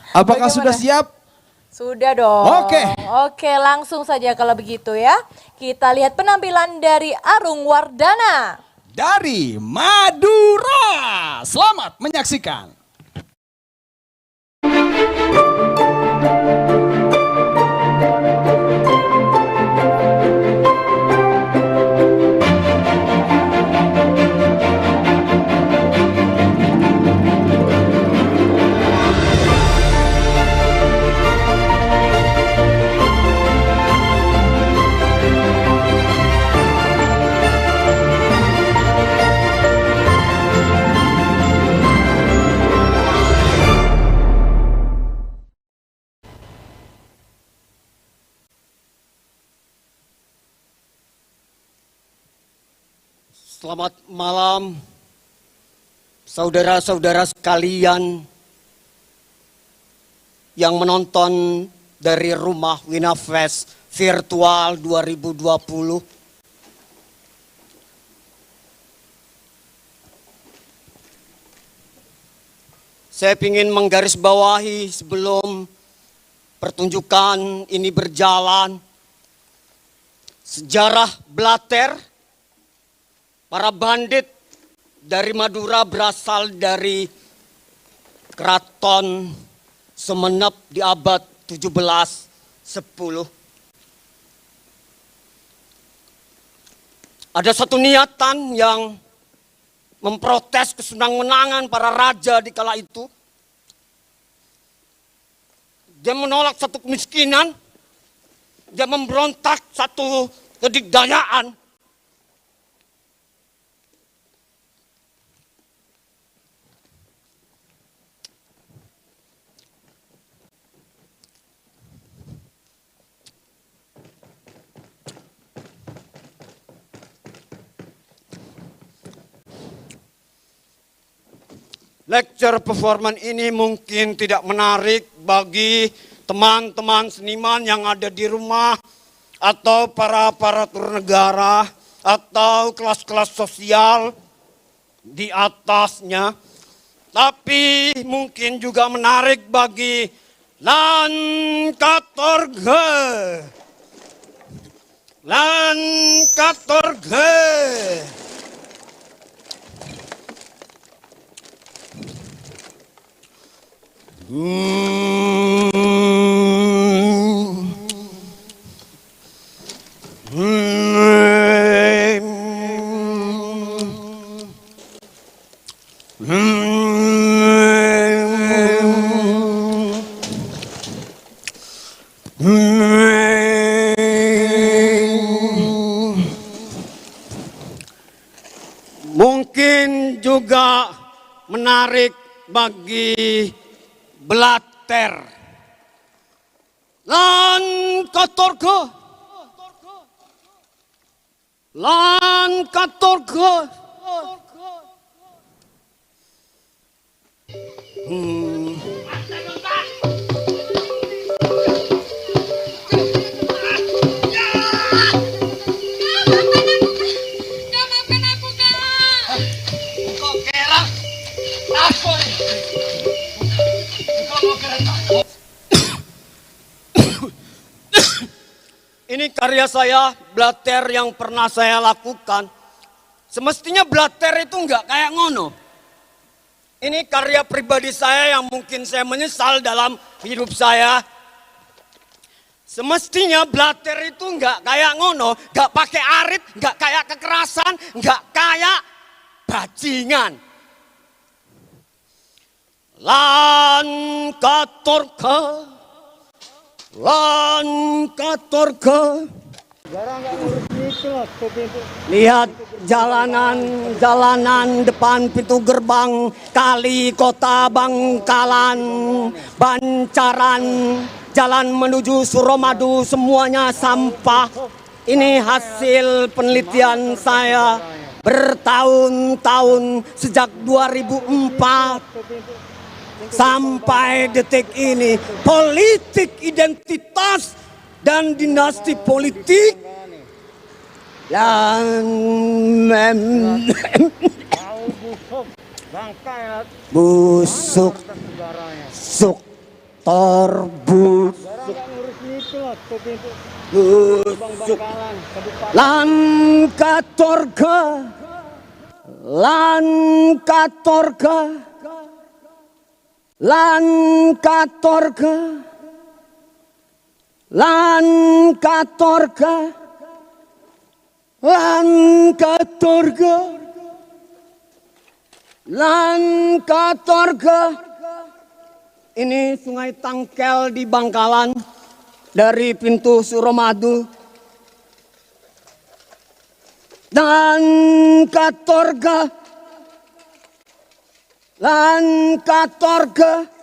Apakah sudah siap? Sudah dong. Oke. Oke, langsung saja kalau begitu ya. Kita lihat penampilan dari Arung Wardana. Dari Madura. Selamat menyaksikan. Selamat malam, saudara-saudara sekalian yang menonton dari rumah Winafest Virtual 2020. Saya ingin menggarisbawahi sebelum pertunjukan ini berjalan, sejarah Blatter. Para bandit dari Madura berasal dari Keraton Semenep di abad 1710. Ada satu niatan yang memprotes kesenang-menangan para raja di kala itu. Dia menolak satu kemiskinan, dia memberontak satu kedikdayaan. Lecture performance ini mungkin tidak menarik bagi teman-teman seniman yang ada di rumah atau para aparatur negara atau kelas-kelas sosial di atasnya. Tapi mungkin juga menarik bagi Lankatorge. Lankatorge. Mungkin juga menarik bagi Blatter. Lankatorge. Lankatorge. Ini karya saya, Blatter yang pernah saya lakukan. Semestinya Blatter itu enggak kayak ngono. Ini karya pribadi saya yang mungkin saya menyesal dalam hidup saya. Semestinya Blatter itu enggak kayak ngono, enggak pakai arit, enggak kayak kekerasan, enggak kayak bajingan. Lankatorge. Lankatorge. Lihat jalanan depan pintu gerbang kali kota Bangkalan, Bancaran, jalan menuju Suramadu, semuanya sampah. Ini hasil penelitian saya bertahun-tahun sejak 2004. Sampai detik ini, politik identitas dan dinasti politik yang busuk, suk, motor busuk busuk lan katorga lan katorga lan katorga lan katorga lan katorga lan katorga. Ini Sungai Tangkel di Bangkalan dari pintu Suramadu. Dan katorga lan katorga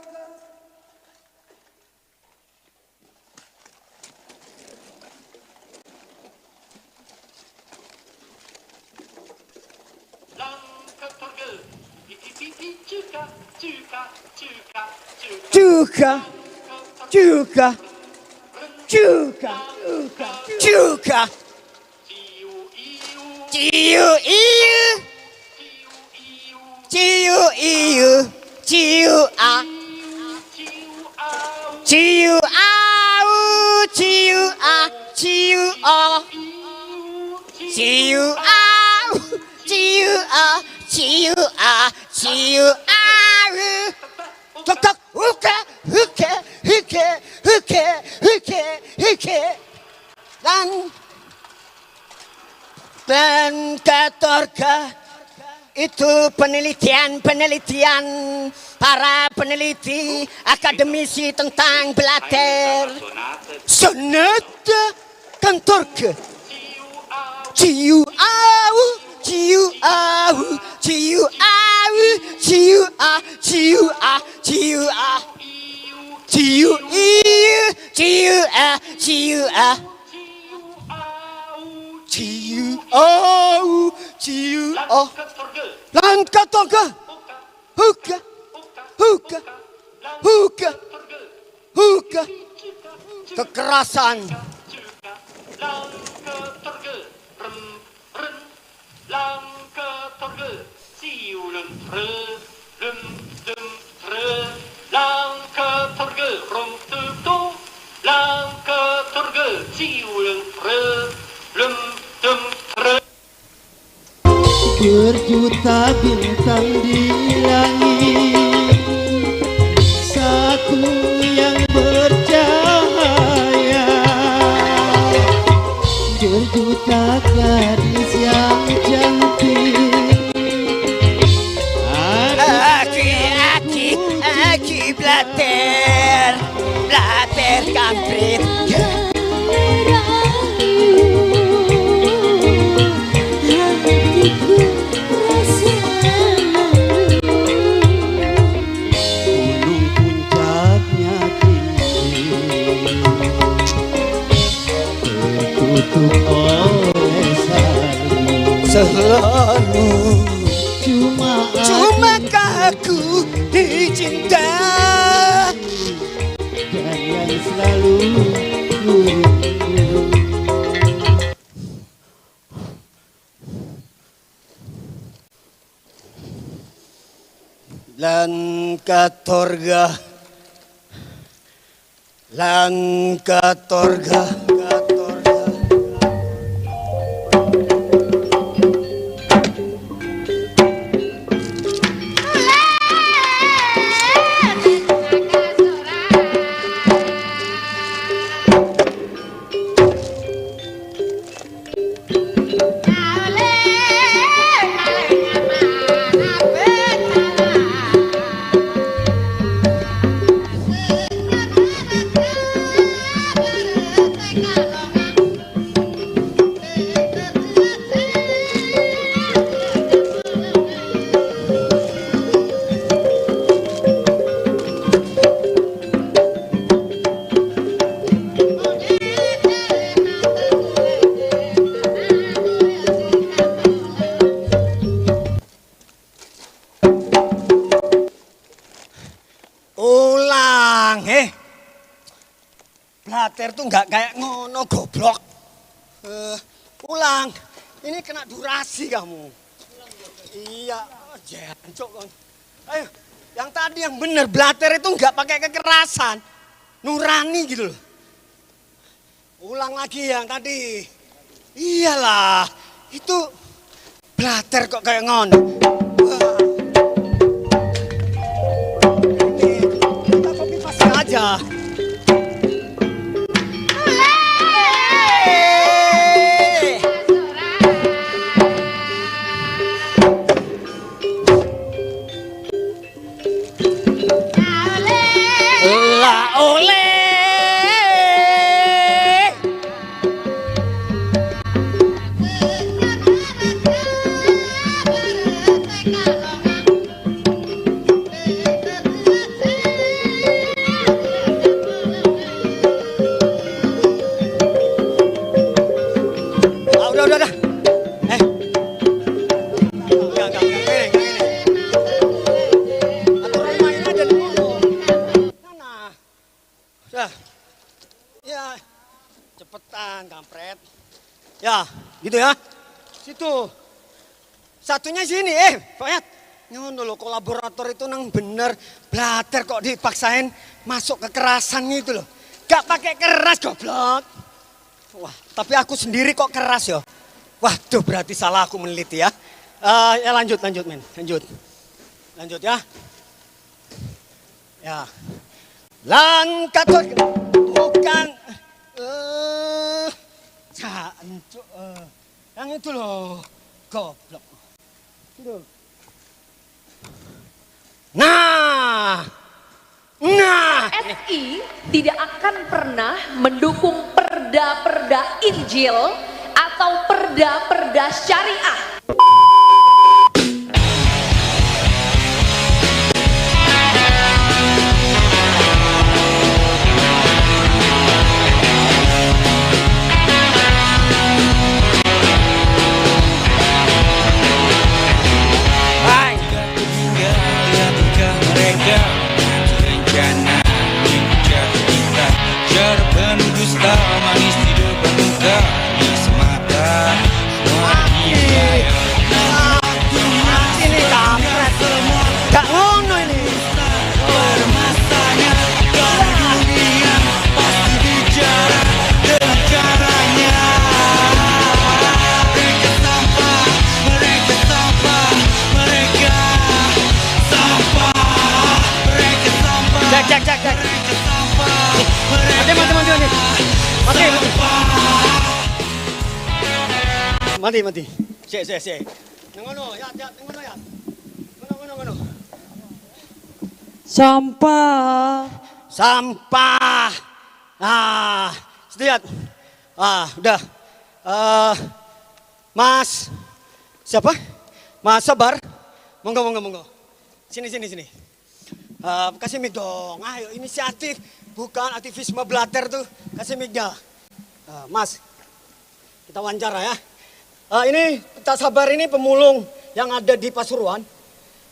juga juga juga juga ciu iu ciu iu ciu a ciu au ciu a ciu o ciu au ciu a ciu a ciu au tok huke huke huke huke huke huke dan katorga itu penelitian para peneliti akademisi tentang blater sonata kantorga ciu au ciu au ciu au ciu a ciu a ciu a ciu iu ciu a ciu a ciu au ciu o lan katorga huka huka huka huka kekerasan berjuta bintang di langit, satu yang bercahaya, berjuta gadis yang cantik. Aki blater kampret. Gunung puncaknya tinggi, tertutup oleh salju. Selalu Cuma aku dicinta dan yang selalu kurindu. lan katorga blater tuh nggak kayak ngono goblok. Ulang. Ini kena durasi kamu. Iya, jancok kon. Ayo, yang tadi yang bener blater itu nggak pakai kekerasan. nurani gitu loh. Ulang lagi yang tadi. Iyalah, itu blater kok kayak ngono. Wah. Ini, kita copy paste aja. Udah. Enggak gini. Aturan mainnya ada di ngono. Sana. Sudah. Ya, cepetan, kampret. Ya, gitu ya. Situ. Satunya sini, Fayat. Ngono loh, kolaborator itu nang bener. Blater kok dipaksain masuk kekerasan gitu loh. Gak pakai keras, goblok. Wah, tapi aku sendiri kok keras ya. Waduh, berarti salah aku meneliti ya. Ya lanjut men, lanjut ya. Ya, langkah bukan, yang itu loh, goblok. Itu. Nah. PSI tidak akan pernah mendukung perda-perda Injil atau perda-perda syariah. Mati. Sik. Ngono ya. Ngono. Sampah. Lihat. Udah. Mas. Siapa? Mas Sabar. Monggo. Sini. Kasih mic dong. Ayo, inisiatif. Bukan aktivisme blater tuh. Kasih mic dah. Mas. Kita wawancara ya. Ini Cak Sabar ini pemulung yang ada di Pasuruan.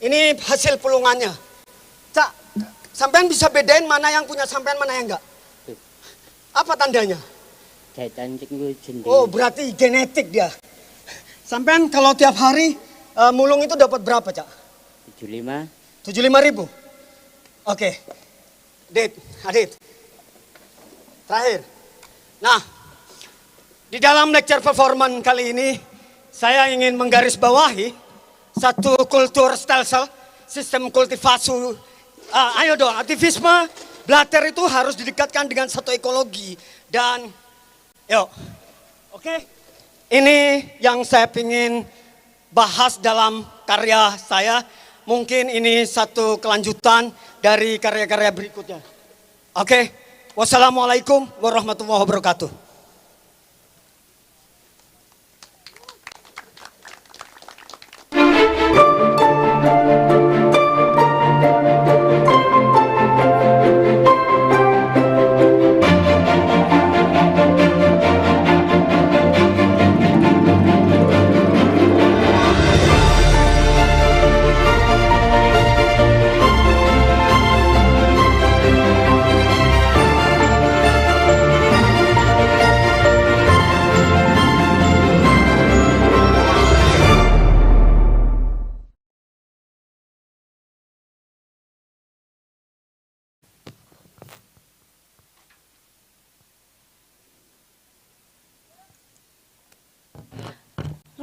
Ini hasil pulungannya. Cak, sampean bisa bedain mana yang punya sampean, mana yang enggak? Apa tandanya? Oh, berarti genetik dia. Sampean kalau tiap hari mulung itu dapat berapa, Cak? 75 ribu. Oke. Adit. Terakhir. Nah, di dalam lecture performance kali ini, saya ingin menggarisbawahi satu kultur stelsel, sistem kultivasi. Ayo dong, aktivisme blater itu harus didekatkan dengan satu ekologi. Dan, yuk, oke. Ini yang saya ingin bahas dalam karya saya. Mungkin ini satu kelanjutan dari karya-karya berikutnya. Oke, wassalamualaikum warahmatullahi wabarakatuh.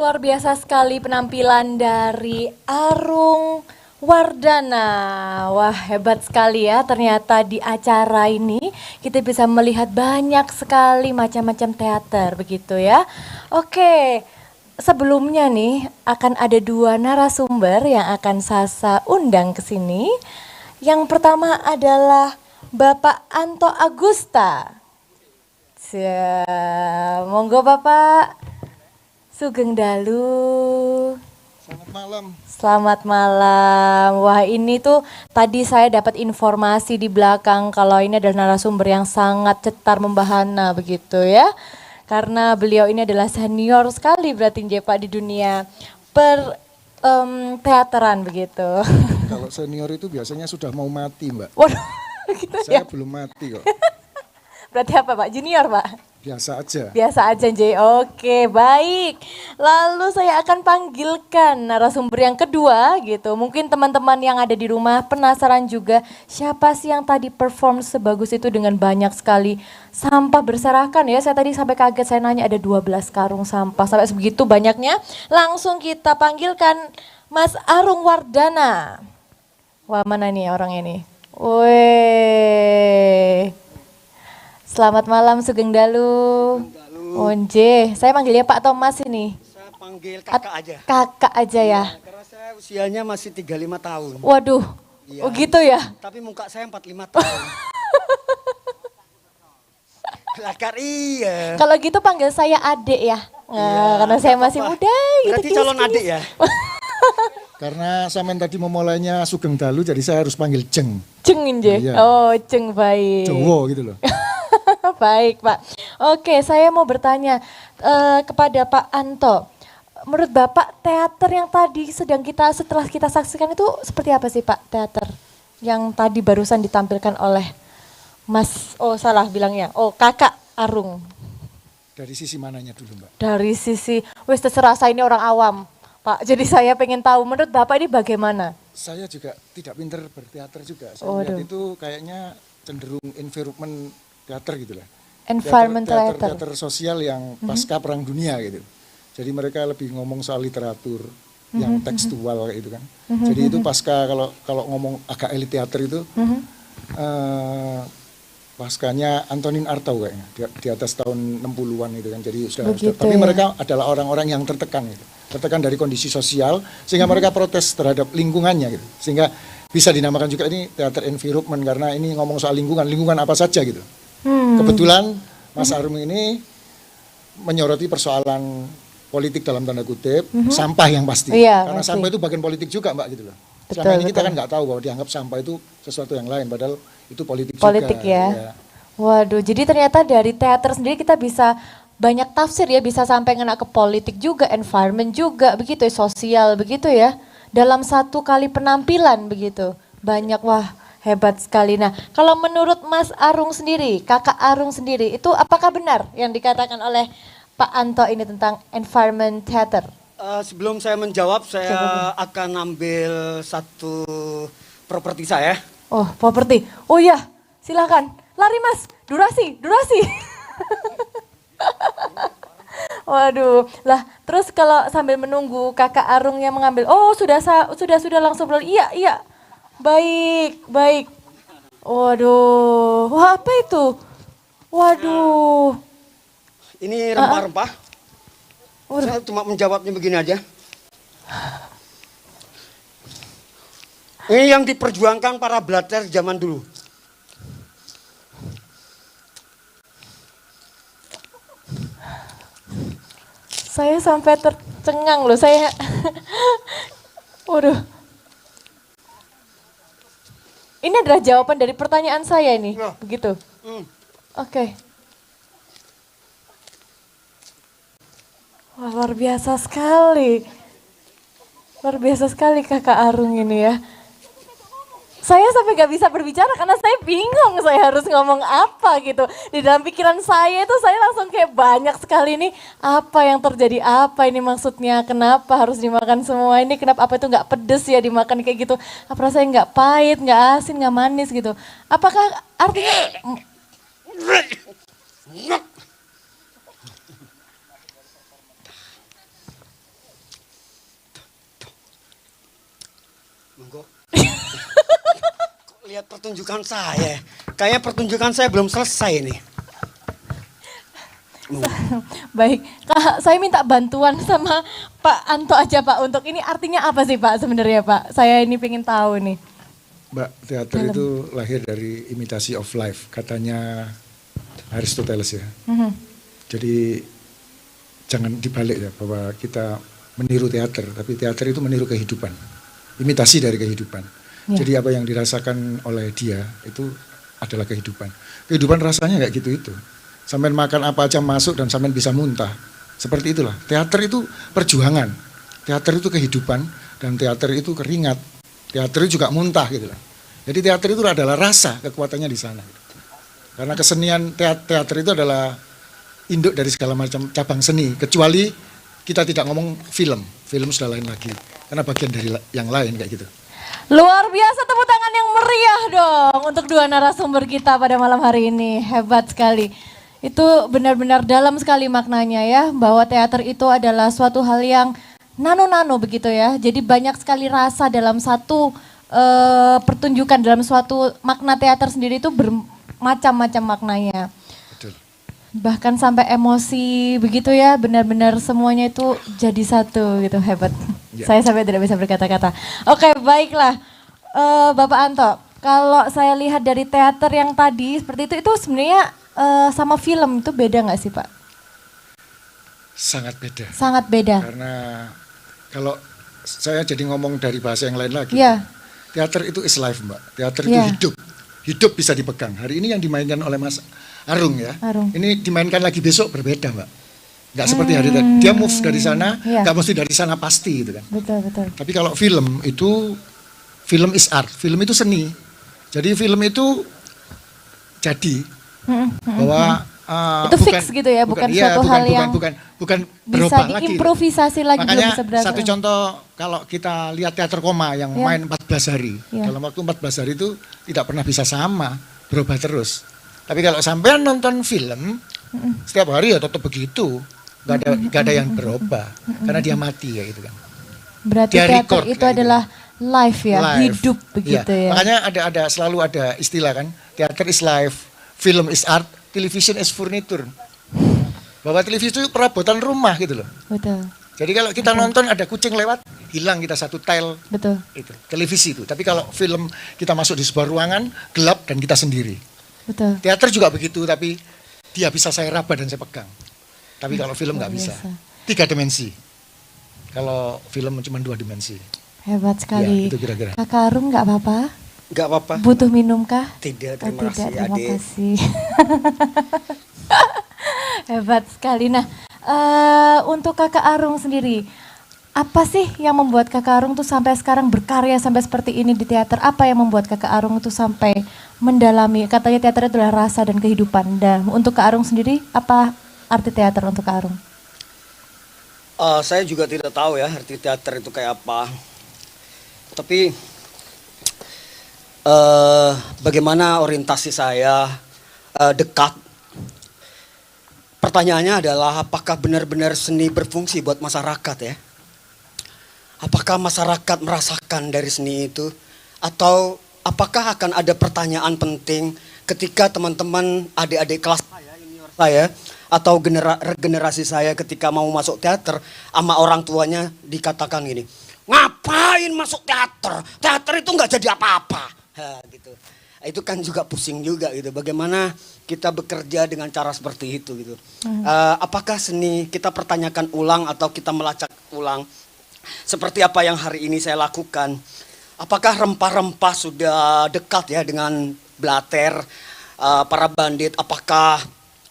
Luar biasa sekali penampilan dari Arung Wardana. Wah, hebat sekali ya. Ternyata di acara ini kita bisa melihat banyak sekali macam-macam teater begitu ya. Oke, sebelumnya nih akan ada dua narasumber yang akan Sasa undang ke sini. Yang pertama adalah Bapak Anto Agusta. Monggo Bapak. Sugeng Dalu. Selamat malam. Selamat malam. Wah, ini tuh tadi saya dapat informasi di belakang kalau ini adalah narasumber yang sangat cetar membahana begitu ya. Karena beliau ini adalah senior sekali berarti Pak di dunia teateran begitu. Kalau senior itu biasanya sudah mau mati, Mbak. Waduh, gitu ya. Saya belum mati kok. Berarti apa Pak? Junior Pak? Biasa aja. Biasa aja J. Oke, baik. Lalu saya akan panggilkan narasumber yang kedua gitu. Mungkin teman-teman yang ada di rumah penasaran juga siapa sih yang tadi perform sebagus itu dengan banyak sekali sampah berserakan ya. Saya tadi sampai kaget, saya nanya ada 12 karung sampah sampai sebegitu banyaknya. Langsung kita panggilkan Mas Arung Wardana. Wah, mana nih orang ini? Weh. Selamat malam Sugeng Dalu. Onje, saya manggilnya Pak Thomas ini. Saya panggil kakak aja. Kakak aja ya. Karena saya usianya masih 35 tahun. Waduh, Iya. oh gitu ya. Tapi muka saya 45 tahun. Lakar iya. Kalau gitu panggil saya adek ya. Nah, karena saya masih apa-apa. muda gitu. Berarti calon adik ya? Karena sampean tadi memulainya Sugeng Dalu jadi saya harus panggil Jeng. Ceng Inje. Iya. Oh, ceng baik. Jowo gitu loh. Baik Pak. Oke, saya mau bertanya kepada Pak Anto. Menurut Bapak teater yang tadi setelah kita saksikan itu seperti apa sih Pak teater? Yang tadi barusan ditampilkan oleh Mas, Kakak Arung. Dari sisi mananya dulu, Mbak? Dari sisi, wes terserah saya ini orang awam Pak. Jadi saya pengen tahu menurut Bapak ini bagaimana? Saya juga tidak pinter berteater juga. Saya Waduh. lihat itu kayaknya cenderung environment teater gitu lah. Environment Teater sosial yang pasca Perang Dunia gitu. Jadi mereka lebih ngomong soal literatur yang tekstual kayak gitu kan. Jadi itu pasca kalau ngomong agak elit teater itu paskanya Antonin Artaud kayaknya di atas tahun 60-an gitu kan. Jadi tapi mereka adalah orang-orang yang tertekan gitu. Tertekan dari kondisi sosial sehingga mereka protes terhadap lingkungannya gitu. Sehingga bisa dinamakan juga ini teater environment karena ini ngomong soal lingkungan apa saja gitu. Kebetulan Mas Arung ini menyoroti persoalan politik dalam tanda kutip, sampah yang pasti. Iya, karena pasti. sampah itu bagian politik juga Mbak gitu loh. Betul, Selama ini kita betul. kan nggak tahu bahwa dianggap sampah itu sesuatu yang lain, padahal itu politik Politik juga. ya. Waduh, jadi ternyata dari teater sendiri kita bisa banyak tafsir ya, bisa sampai ngena ke politik juga, environment juga, begitu ya, sosial begitu ya. Dalam satu kali penampilan begitu. Banyak, wah hebat sekali. Nah, kalau menurut Mas Arung sendiri, Kakak Arung sendiri, itu apakah benar yang dikatakan oleh Pak Anto ini tentang environment theater? Sebelum saya menjawab, saya akan ambil satu properti saya. Oh, properti. Oh iya, silakan. Lari Mas, durasi. Waduh, lah terus kalau sambil menunggu Kakak Arung yang mengambil, oh sudah langsung berlalu. Iya. Baik. Waduh, wah apa itu? Waduh. Ini rempah-rempah. Saya cuma menjawabnya begini aja. Ini yang diperjuangkan para blatter zaman dulu. Saya sampai tercengang loh, saya. Waduh. Ini adalah jawaban dari pertanyaan saya ini, Ya. begitu. Oke. Wah, luar biasa sekali. Luar biasa sekali Kakak Arung ini ya. Saya sampai gak bisa berbicara karena saya bingung saya harus ngomong apa gitu. Di dalam pikiran saya itu saya langsung kayak banyak sekali nih apa yang terjadi, apa ini maksudnya, kenapa harus dimakan semua ini, kenapa apa itu gak pedes ya dimakan kayak gitu. Apa rasanya gak pahit, gak asin, gak manis gitu. Apakah artinya... lihat pertunjukan saya. Kayaknya pertunjukan saya belum selesai nih. Baik, Kak, saya minta bantuan sama Pak Anto aja Pak untuk ini artinya apa sih Pak sebenarnya Pak? Saya ini pengen tahu nih. Mbak, teater itu lahir dari imitasi of life, katanya Aristoteles ya. Jadi jangan dibalik ya, bahwa kita meniru teater, tapi teater itu meniru kehidupan, imitasi dari kehidupan. Jadi apa yang dirasakan oleh dia itu adalah kehidupan. Kehidupan rasanya kayak gitu itu. Sampai makan apa aja masuk dan sampai bisa muntah. Seperti itulah. Teater itu perjuangan. Teater itu kehidupan dan teater itu keringat. Teater itu juga muntah gitu lah. Jadi teater itu adalah rasa kekuatannya di sana. Karena kesenian teater itu adalah induk dari segala macam cabang seni. Kecuali kita tidak ngomong film. Film sudah lain lagi. Karena bagian dari yang lain kayak gitu. Luar biasa, tepuk tangan yang meriah dong untuk dua narasumber kita pada malam hari ini. Hebat sekali. Itu benar-benar dalam sekali maknanya ya, bahwa teater itu adalah suatu hal yang nano-nano begitu ya. Jadi banyak sekali rasa dalam satu pertunjukan, dalam suatu makna teater sendiri itu bermacam-macam maknanya. Betul. Bahkan sampai emosi begitu ya, benar-benar semuanya itu jadi satu gitu, hebat. Ya. Saya sampai tidak bisa berkata-kata. Oke, baiklah. Bapak Anto, kalau saya lihat dari teater yang tadi seperti itu sebenarnya sama film itu beda nggak sih Pak? Sangat beda. Sangat beda. Karena kalau saya jadi ngomong dari bahasa yang lain lagi. Iya. Teater itu is life Mbak. Teater Iya. itu hidup. Hidup bisa dipegang. Hari ini yang dimainkan oleh Mas Arung ya. Arung. Ini dimainkan lagi besok berbeda Mbak. Nggak seperti hari tadi. Dia move dari sana, Iya. nggak mesti dari sana pasti gitu kan. Betul, betul. Tapi kalau film itu, film is art. Film itu seni. Jadi film itu jadi bahwa Itu fix gitu ya, bukan suatu hal yang bukan bisa berubah lagi. diimprovisasi lagi, belum Makanya bisa berasa. satu contoh, kalau kita lihat teater koma yang Ya. main 14 hari, Ya. dalam waktu 14 hari itu tidak pernah bisa sama, berubah terus. Tapi kalau sampean nonton film, setiap hari ya tetap begitu, nggak ada yang berubah, karena dia mati ya gitu kan. Berarti Dia teater record itu kayak adalah live ya, Live. hidup begitu ya. Makanya selalu ada istilah kan, teater is life, film is art, television is furniture. Bahwa televisi itu perabotan rumah gitu loh. Betul, Jadi kalau kita nonton ada kucing lewat, hilang kita satu tile betul. itu, televisi itu. Tapi kalau film kita masuk di sebuah ruangan, gelap dan kita sendiri. Betul. Teater juga begitu, tapi dia bisa saya raba dan saya pegang. Tapi kalau film nggak Luar bisa. biasa. 3 dimensi. Kalau film cuma 2 dimensi. Hebat sekali. Ya, itu kira-kira. Kakak Arum nggak apa-apa? Gak apa-apa. Butuh minum kah? Tidak, Oh, terima kasih terima adik. kasih. Hebat sekali. Nah, untuk Kakak Arung sendiri, apa sih yang membuat Kakak Arung tuh sampai sekarang berkarya sampai seperti ini di teater? Apa yang membuat Kakak Arung itu sampai mendalami? Katanya teater itu adalah rasa dan kehidupan. Dan untuk Kak Arung sendiri, apa arti teater untuk Kak Arung? Saya juga tidak tahu ya arti teater itu kayak apa. Tapi bagaimana orientasi saya dekat. Pertanyaannya adalah apakah benar-benar seni berfungsi buat masyarakat ya? Apakah masyarakat merasakan dari seni itu? Atau apakah akan ada pertanyaan penting ketika teman-teman adik-adik kelas saya, junior saya, atau generasi saya ketika mau masuk teater sama orang tuanya dikatakan gini, ngapain masuk teater? Teater itu nggak jadi apa-apa. Gitu. Itu kan juga pusing juga gitu. Bagaimana kita bekerja dengan cara seperti itu gitu. Apakah seni kita pertanyakan ulang atau kita melacak ulang? Seperti apa yang hari ini saya lakukan. Apakah rempah-rempah sudah dekat ya dengan Blater, para bandit? Apakah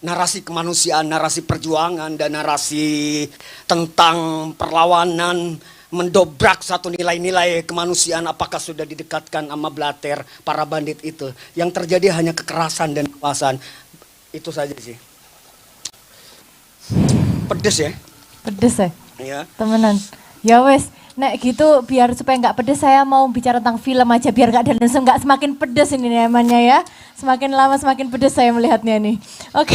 narasi kemanusiaan, narasi perjuangan, dan narasi tentang perlawanan mendobrak satu nilai-nilai kemanusiaan, apakah sudah didekatkan sama Blater, para bandit itu? Yang terjadi hanya kekerasan dan kekuasaan. Itu saja sih. Pedes ya? Pedes ya? Iya. Temenan. Ya wes, nek gitu biar supaya nggak pedes saya mau bicara tentang film aja biar nggak semakin pedes ini namanya ya. Semakin lama semakin pedes saya melihatnya nih. Oke.